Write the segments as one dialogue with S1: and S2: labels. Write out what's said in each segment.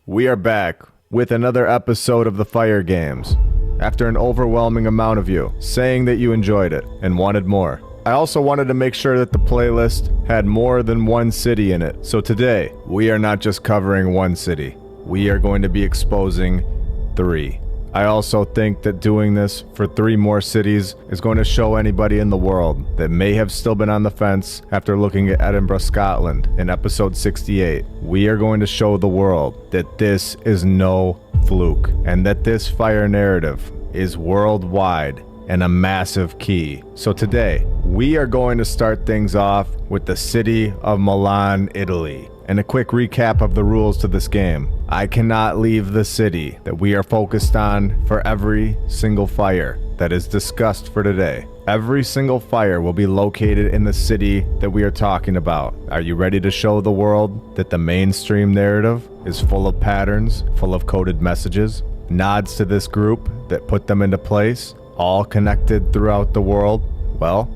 S1: We are back with another episode of the Fire Games. After an overwhelming amount of you saying that you enjoyed it and wanted more. I also wanted to make sure that the playlist had more than one city in it. So today, we are not just covering one city. We are going to be exposing 3. I also think that doing this for 3 more cities is going to show anybody in the world that may have still been on the fence after looking at Edinburgh, Scotland in episode 68. We are going to show the world that this is no fluke and that this fire narrative is worldwide and a massive key. So today, we are going to start things off with the city of Milan, Italy. And a quick recap of the rules to this game. I cannot leave the city that we are focused on for every single fire that is discussed for today. Every single fire will be located in the city that we are talking about. Are you ready to show the world that the mainstream narrative is full of patterns, full of coded messages, nods to this group that put them into place, all connected throughout the world? Well,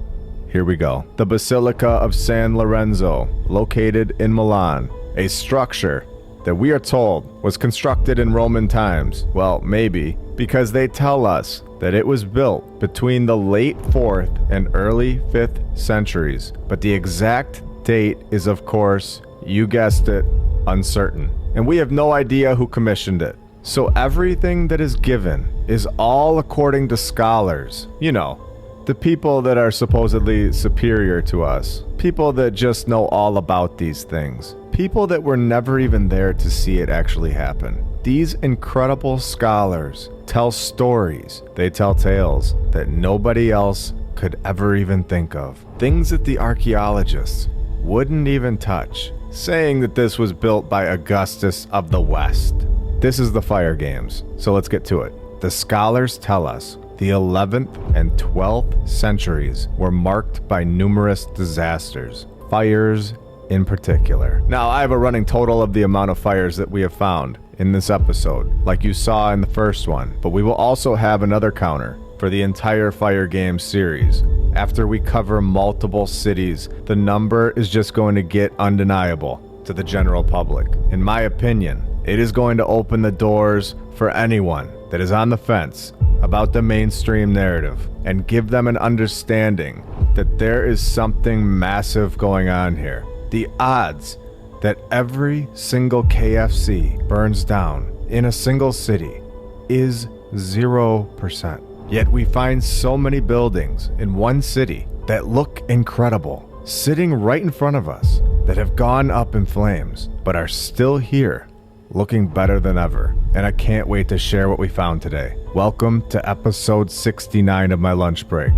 S1: here we go. The Basilica of San Lorenzo, located in Milan, a structure that we are told was constructed in Roman times. Well, maybe, because they tell us that it was built between the late 4th and early 5th centuries. But the exact date is, of course, you guessed it, uncertain. And we have no idea who commissioned it. So everything that is given is all according to scholars. You know, the people that are supposedly superior to us. People that just know all about these things. People that were never even there to see it actually happen. These incredible scholars tell stories. They tell tales that nobody else could ever even think of. Things that the archaeologists wouldn't even touch. Saying that this was built by Augustus of the West. This is the Fire Games, so let's get to it. The scholars tell us the 11th and 12th centuries were marked by numerous disasters, fires in particular. Now, I have a running total of the amount of fires that we have found in this episode, like you saw in the first one, but we will also have another counter for the entire Fire Games series. After we cover multiple cities, the number is just going to get undeniable to the general public. In my opinion, it is going to open the doors for anyone that is on the fence about the mainstream narrative and give them an understanding that there is something massive going on here. The odds that every single KFC burns down in a single city is 0%. Yet we find so many buildings in one city that look incredible, sitting right in front of us, that have gone up in flames, but are still here, looking better than ever. And I can't wait to share what we found today. Welcome to episode 69 of my lunch break.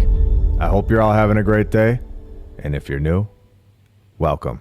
S1: I hope you're all having a great day, and if you're new, welcome.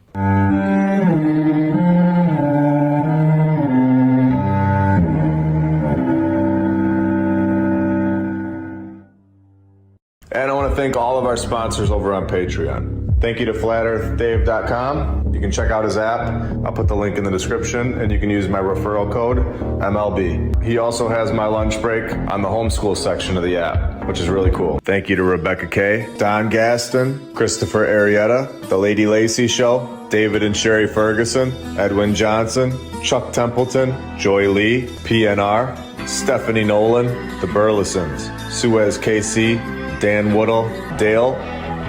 S1: And I want to thank all of our sponsors over on Patreon. Thank you to FlatEarthDave.com. You can check out his app. I'll put the link in the description, and you can use my referral code, MLB. He also has my lunch break on the homeschool section of the app, which is really cool. Thank you to Rebecca K, Don Gaston, Christopher Arietta, The Lady Lacey Show, David and Sherry Ferguson, Edwin Johnson, Chuck Templeton, Joy Lee, PNR, Stephanie Nolan, The Burlesons, Suez KC, Dan Woodall, Dale,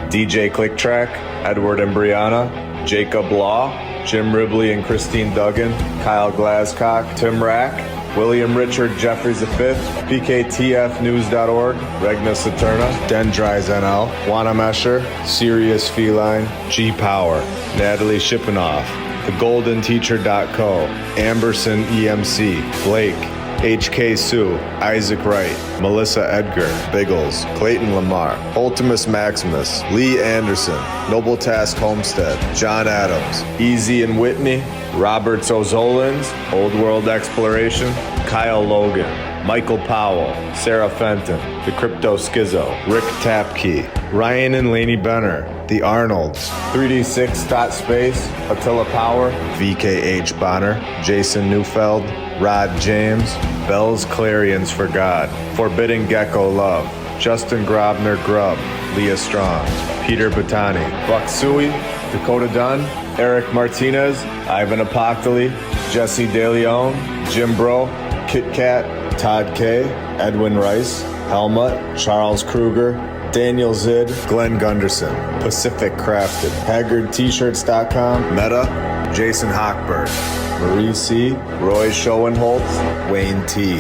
S1: DJ Clicktrack, Edward and Brianna, Jacob Law, Jim Ribley and Christine Duggan, Kyle Glascock, Tim Rack, William Richard Jeffries V, PKTFnews.org, Regna Saturna, Dendries NL, Juana Mesher, Sirius Feline, G Power, Natalie Shipinoff, TheGoldenTeacher.co, Amberson EMC, Blake, HK Sue, Isaac Wright, Melissa Edgar, Biggles, Clayton Lamar, Ultimus Maximus, Lee Anderson, Noble Task Homestead, John Adams, Easy and Whitney, Roberts O'Zolins, Old World Exploration, Kyle Logan, Michael Powell, Sarah Fenton, The Crypto Schizo, Rick Tapkey, Ryan and Laney Benner, The Arnolds, 3D6.Space, Attila Power, VKH Bonner, Jason Neufeld, Rod James, Bell's Clarions for God, Forbidden Gecko Love, Justin Grobner Grubb, Leah Strong, Peter Batani, Buck Suey, Dakota Dunn, Eric Martinez, Ivan Apoctoli, Jesse De Leon, Jim Bro, Kit Kat, Todd K, Edwin Rice, Helmut, Charles Kruger, Daniel Zid, Glenn Gunderson, Pacific Crafted, HaggardT-shirts.com, Meta, Jason Hochberg, Marie C, Roy Schoenholtz, Wayne T,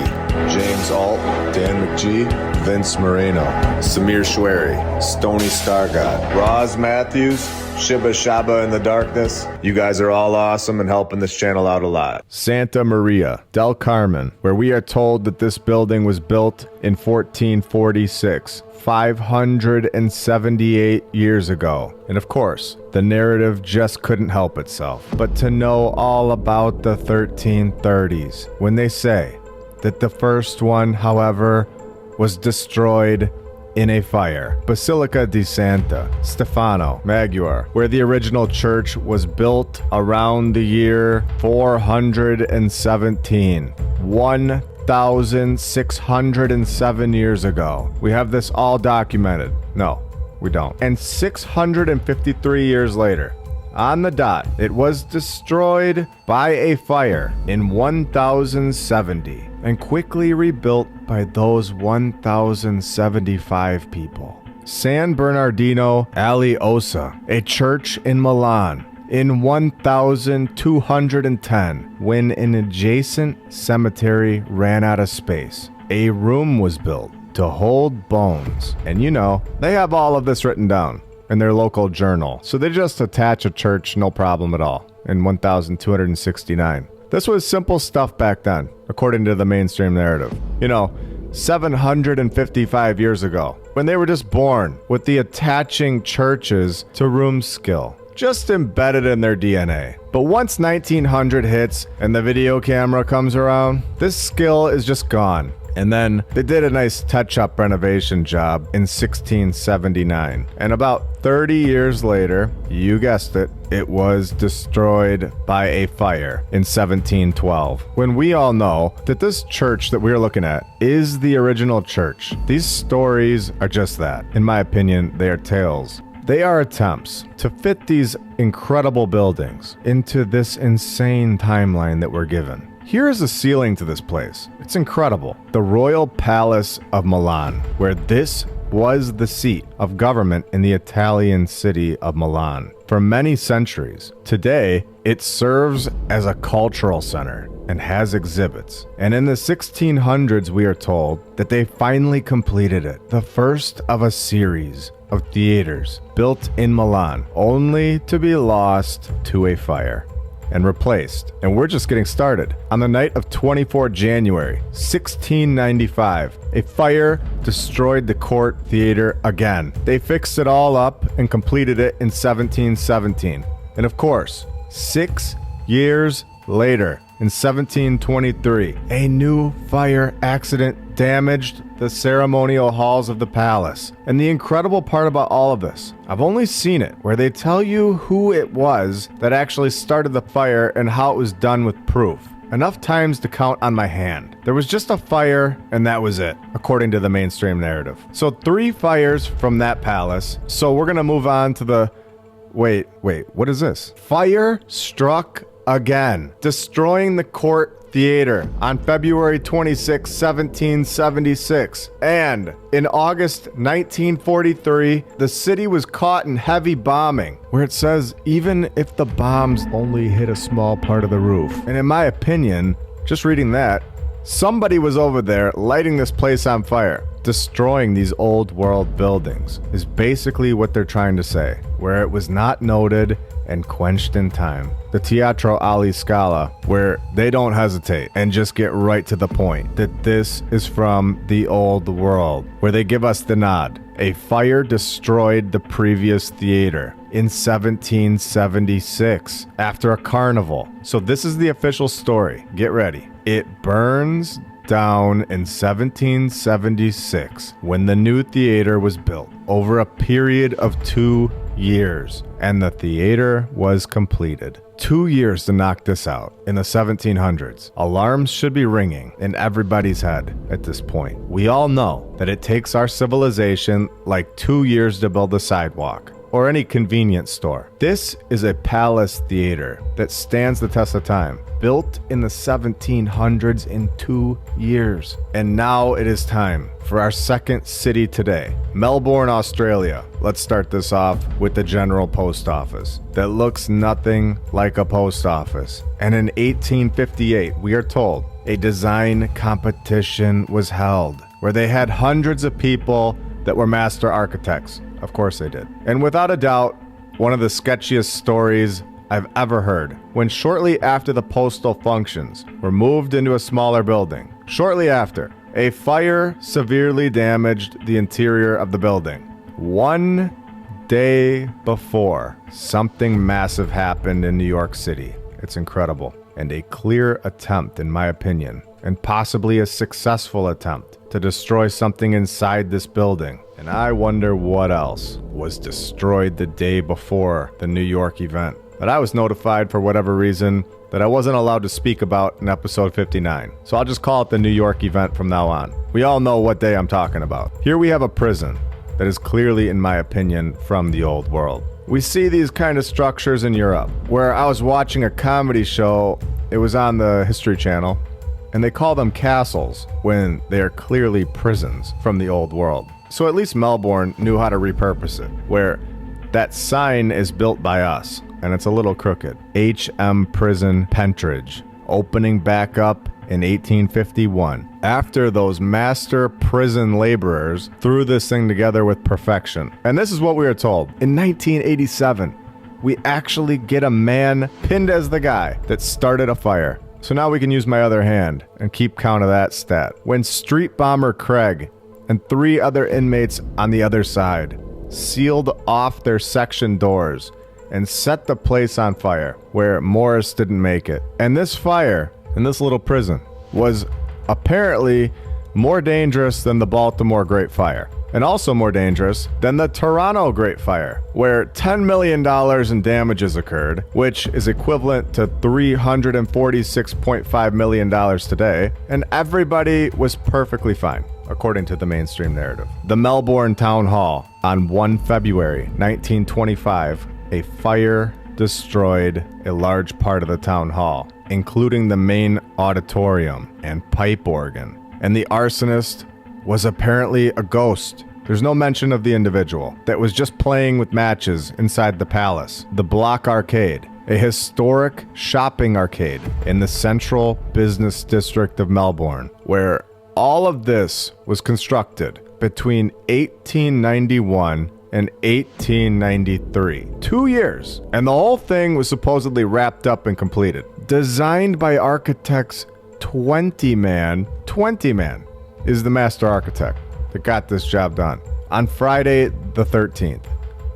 S1: James Alt, Dan McGee, Vince Moreno, Samir Schwery, Stony Stargod, Roz Matthews, Shibba Shaba in the Darkness. You guys are all awesome and helping this channel out a lot. Santa Maria, Del Carmen, where we are told that this building was built in 1446, 578 years ago. And of course, the narrative just couldn't help itself but to know all about the 1330s, when they say that the first one, however, was destroyed in a fire. Basilica di Santa Stefano Maggiore, where the original church was built around the year 417, 1,607 years ago. We have this all documented. No, we don't. And 653 years later, on the dot, it was destroyed by a fire in 1070 and quickly rebuilt by those 1,075 people. San Bernardino Alliosa, a church in Milan, in 1210, when an adjacent cemetery ran out of space. A room was built to hold bones. And you know, they have all of this written down in their local journal. So they just attach a church, no problem at all, in 1269. This was simple stuff back then, according to the mainstream narrative. You know, 755 years ago, when they were just born with the attaching churches to room skill, just embedded in their DNA. But once 1900 hits and the video camera comes around, this skill is just gone. And then they did a nice touch-up renovation job in 1679. And about 30 years later, you guessed it, it was destroyed by a fire in 1712. When we all know that this church that we're looking at is the original church. These stories are just that. In my opinion, they are tales. They are attempts to fit these incredible buildings into this insane timeline that we're given. Here is the ceiling to this place. It's incredible. The Royal Palace of Milan, where this was the seat of government in the Italian city of Milan for many centuries. Today, it serves as a cultural center and has exhibits. And in the 1600s, we are told that they finally completed it, the first of a series of theaters built in Milan, only to be lost to a fire and replaced. And we're just getting started. On the night of 24 January, 1695, a fire destroyed the Court Theater again. They fixed it all up and completed it in 1717. And of course, 6 years later, in 1723, a new fire accident damaged the ceremonial halls of the palace. And the incredible part about all of this, I've only seen it where they tell you who it was that actually started the fire and how it was done with proof. Enough times to count on my hand. There was just a fire and that was it, according to the mainstream narrative. So 3 fires from that palace. So we're gonna move on to the... Wait, what is this? Fire struck again, destroying the Court Theater on February 26, 1776. And in August 1943, the city was caught in heavy bombing, where it says even if the bombs only hit a small part of the roof. And in my opinion, just reading that, somebody was over there lighting this place on fire. Destroying these old world buildings is basically what they're trying to say, where it was not noted and quenched in time. The Teatro alla Scala, where they don't hesitate and just get right to the point that this is from the old world, where they give us the nod. A fire destroyed the previous theater in 1776 after a carnival. So this is the official story. Get ready. It burns down in 1776 when the new theater was built over a period of 2 years, and the theater was completed. 2 years to knock this out. In the 1700s, alarms should be ringing in everybody's head at this point. We all know that it takes our civilization like 2 years to build a sidewalk, or any convenience store. This is a palace theater that stands the test of time. Built in the 1700s in 2 years. And now it is time for our second city today, Melbourne, Australia. Let's start this off with the General Post Office that looks nothing like a post office. And in 1858, we are told, a design competition was held where they had hundreds of people that were master architects. Of course they did. And without a doubt, one of the sketchiest stories I've ever heard, when shortly after the postal functions were moved into a smaller building, shortly after, a fire severely damaged the interior of the building. 1 day before, something massive happened in New York City. It's incredible, and a clear attempt, in my opinion, and possibly a successful attempt to destroy something inside this building. And I wonder what else was destroyed the day before the New York event that I was notified for whatever reason that I wasn't allowed to speak about in episode 59. So I'll just call it the New York event from now on. We all know what day I'm talking about. Here we have a prison that is clearly, in my opinion, from the old world. We see these kind of structures in Europe, where I was watching a comedy show. It was on the History Channel, and they call them castles when they are clearly prisons from the old world. So at least Melbourne knew how to repurpose it, where that sign is built by us, and it's a little crooked. HM Prison Pentridge, opening back up in 1851, after those master prison laborers threw this thing together with perfection. And this is what we are told. In 1987, we actually get a man pinned as the guy that started a fire. So now we can use my other hand and keep count of that stat. When Street Bomber Craig and 3 other inmates on the other side sealed off their section doors and set the place on fire, where Morris didn't make it. And this fire in this little prison was apparently more dangerous than the Baltimore Great Fire, and also more dangerous than the Toronto Great Fire, where $10 million in damages occurred, which is equivalent to $346.5 million today, and everybody was perfectly fine, according to the mainstream narrative. The Melbourne Town Hall, on 1 February 1925, a fire destroyed a large part of the town hall, including the main auditorium and pipe organ. And the arsonist was apparently a ghost. There's no mention of the individual that was just playing with matches inside the palace. The Block Arcade, a historic shopping arcade in the central business district of Melbourne, where all of this was constructed between 1891 and 1893. 2 years. And the whole thing was supposedly wrapped up and completed. Designed by architects 20 man is the master architect that got this job done. On Friday the 13th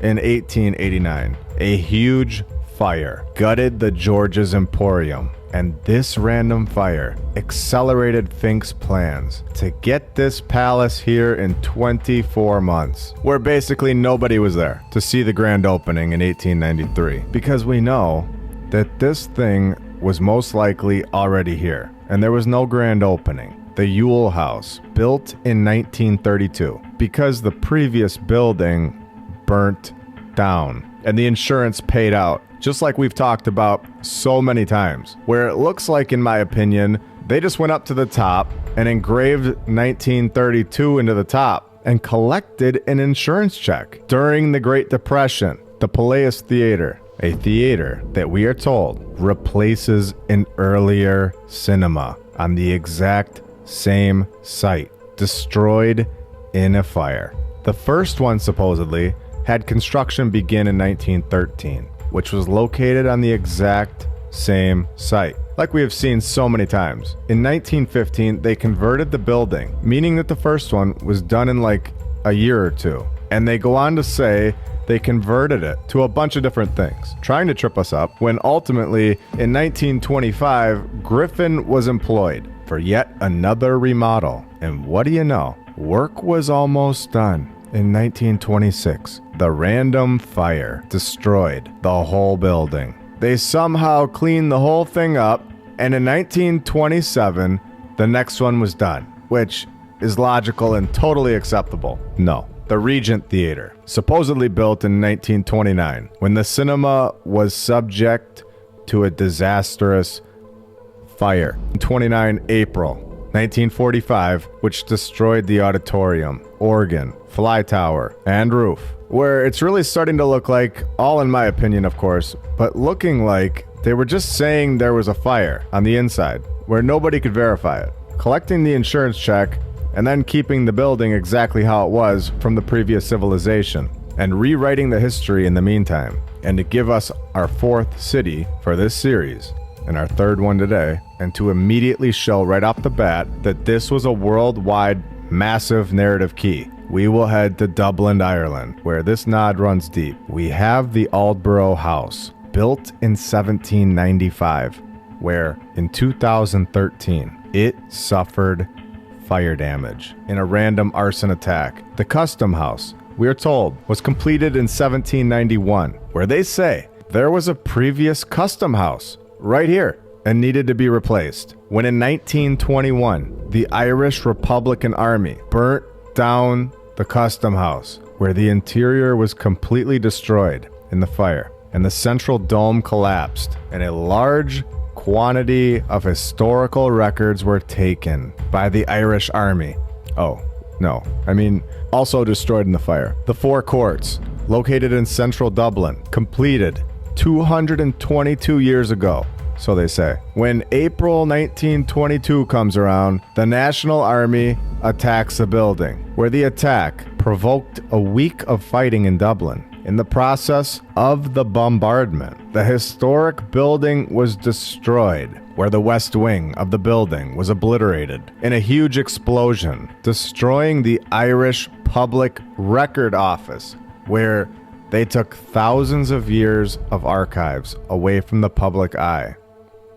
S1: in 1889, a huge fire gutted the George's Emporium. And this random fire accelerated Fink's plans to get this palace here in 24 months, where basically nobody was there to see the grand opening in 1893, because we know that this thing was most likely already here, and there was no grand opening. The Yule House, built in 1932, because the previous building burnt down, and the insurance paid out. Just like we've talked about so many times, where it looks like, in my opinion, they just went up to the top and engraved 1932 into the top and collected an insurance check. During the Great Depression, the Palace Theater, a theater that we are told replaces an earlier cinema on the exact same site, destroyed in a fire. The first one supposedly had construction begin in 1913. Which was located on the exact same site, like we have seen so many times. In 1915, they converted the building, meaning that the first one was done in like a year or two. And they go on to say they converted it to a bunch of different things, trying to trip us up, when ultimately, in 1925, Griffin was employed for yet another remodel. And what do you know? Work was almost done. In 1926, the random fire destroyed the whole building. They somehow cleaned the whole thing up, and in 1927, the next one was done, which is logical and totally acceptable. No, the Regent Theatre, supposedly built in 1929, when the cinema was subject to a disastrous fire. 29 April 1945, which destroyed the auditorium, organ, fly tower, and roof, where it's really starting to look like, all in my opinion of course, but looking like they were just saying there was a fire on the inside, where nobody could verify it, collecting the insurance check, and then keeping the building exactly how it was from the previous civilization, and rewriting the history in the meantime. And to give us our fourth city for this series, and our third one today, and to immediately show right off the bat that this was a worldwide massive narrative key, we will head to Dublin, Ireland, where this nod runs deep. We have the Aldborough House, built in 1795, where in 2013 it suffered fire damage in a random arson attack. The Custom House, we are told, was completed in 1791, where they say there was a previous custom house right here and needed to be replaced. When in 1921, the Irish Republican Army burnt down the custom house, where the interior was completely destroyed in the fire, and the central dome collapsed, and a large quantity of historical records were taken by the Irish Army. Oh, no. I mean, also destroyed in the fire. The Four Courts, located in central Dublin, completed 222 years ago, so they say. When April 1922 comes around, the National Army attacks the building, where the attack provoked a week of fighting in Dublin. In the process of the bombardment, the historic building was destroyed, where the west wing of the building was obliterated in a huge explosion, destroying the Irish Public Record Office, where they took thousands of years of archives away from the public eye.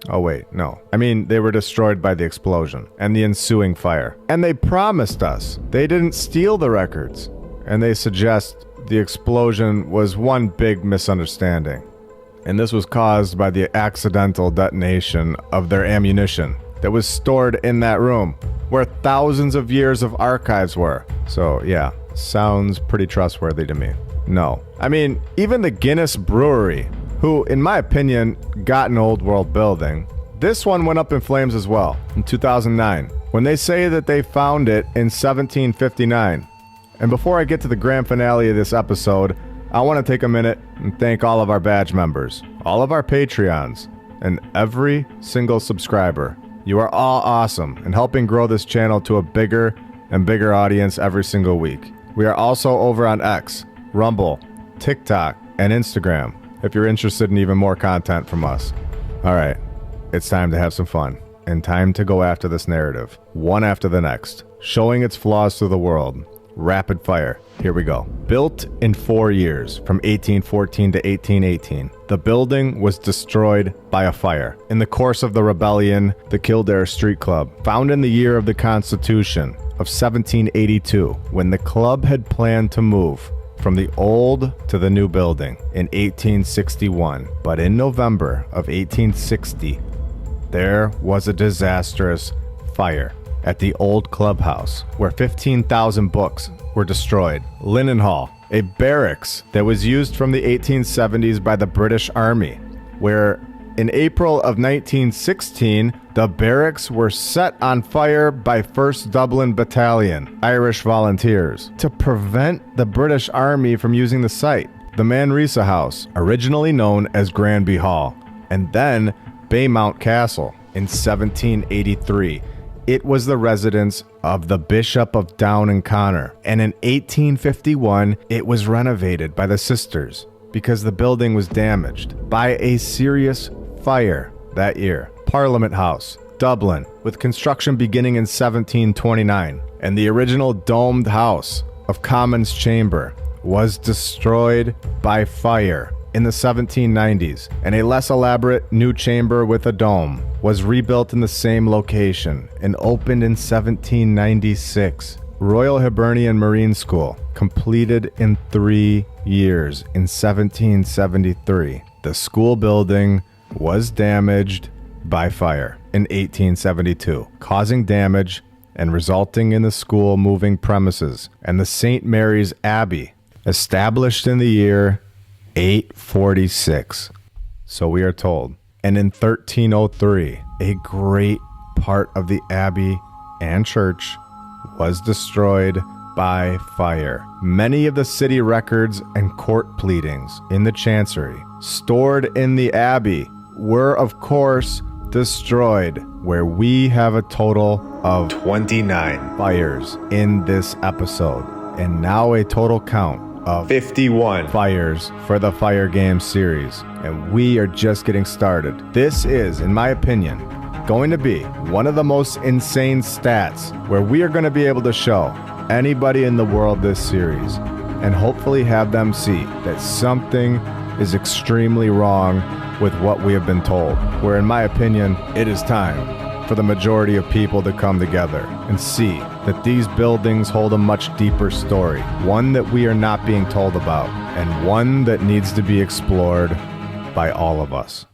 S1: Oh wait, no. I mean, they were destroyed by the explosion and the ensuing fire. And they promised us they didn't steal the records, and they suggest the explosion was one big misunderstanding, and this was caused by the accidental detonation of their ammunition that was stored in that room where thousands of years of archives were. So yeah, sounds pretty trustworthy to me. No. I mean, even the Guinness Brewery, who in my opinion got an old world building, this one went up in flames as well in 2009, when they say that they found it in 1759. And before I get to the grand finale of this episode, I want to take a minute and thank all of our badge members, all of our Patreons, and every single subscriber. You are all awesome in helping grow this channel to a bigger and bigger audience every single week. We are also over on X, Rumble, TikTok, and Instagram if you're interested in even more content from us. All right, it's time to have some fun and time to go after this narrative, one after the next, showing its flaws to the world. Rapid fire. Here we go. Built in 4 years, from 1814 to 1818, the building was destroyed by a fire. In the course of the rebellion, the Kildare Street Club, found in the year of the Constitution of 1782, when the club had planned to move from the old to the new building in 1861. But in November of 1860, there was a disastrous fire at the old clubhouse, where 15,000 books were destroyed. Linen Hall, a barracks that was used from the 1870s by the British Army, where in April of 1916, the barracks were set on fire by 1st Dublin Battalion, Irish Volunteers, to prevent the British Army from using the site. The Manresa House, originally known as Granby Hall, and then Baymount Castle in 1783. It was the residence of the Bishop of Down and Connor, and in 1851, it was renovated by the sisters because the building was damaged by a serious fire that year. Parliament House, Dublin, with construction beginning in 1729, and the original domed House of Commons Chamber was destroyed by fire in the 1790s, and a less elaborate new chamber with a dome was rebuilt in the same location and opened in 1796. Royal Hibernian Marine School, completed in 3 years in 1773. The school building was damaged by fire in 1872, causing damage and resulting in the school moving premises and the St. Mary's Abbey, established in the year 846. So we are told. And in 1303, a great part of the abbey and church was destroyed by fire. Many of the city records and court pleadings in the chancery stored in the abbey were, of course, destroyed, where we have a total of 29 fires in this episode, and now a total count of 51 fires for the Fire Games series, and we are just getting started. This is, in my opinion, going to be one of the most insane stats where we are going to be able to show anybody in the world this series and hopefully have them see that something is extremely wrong with what we have been told, where in my opinion, it is time for the majority of people to come together and see that these buildings hold a much deeper story, one that we are not being told about, and one that needs to be explored by all of us.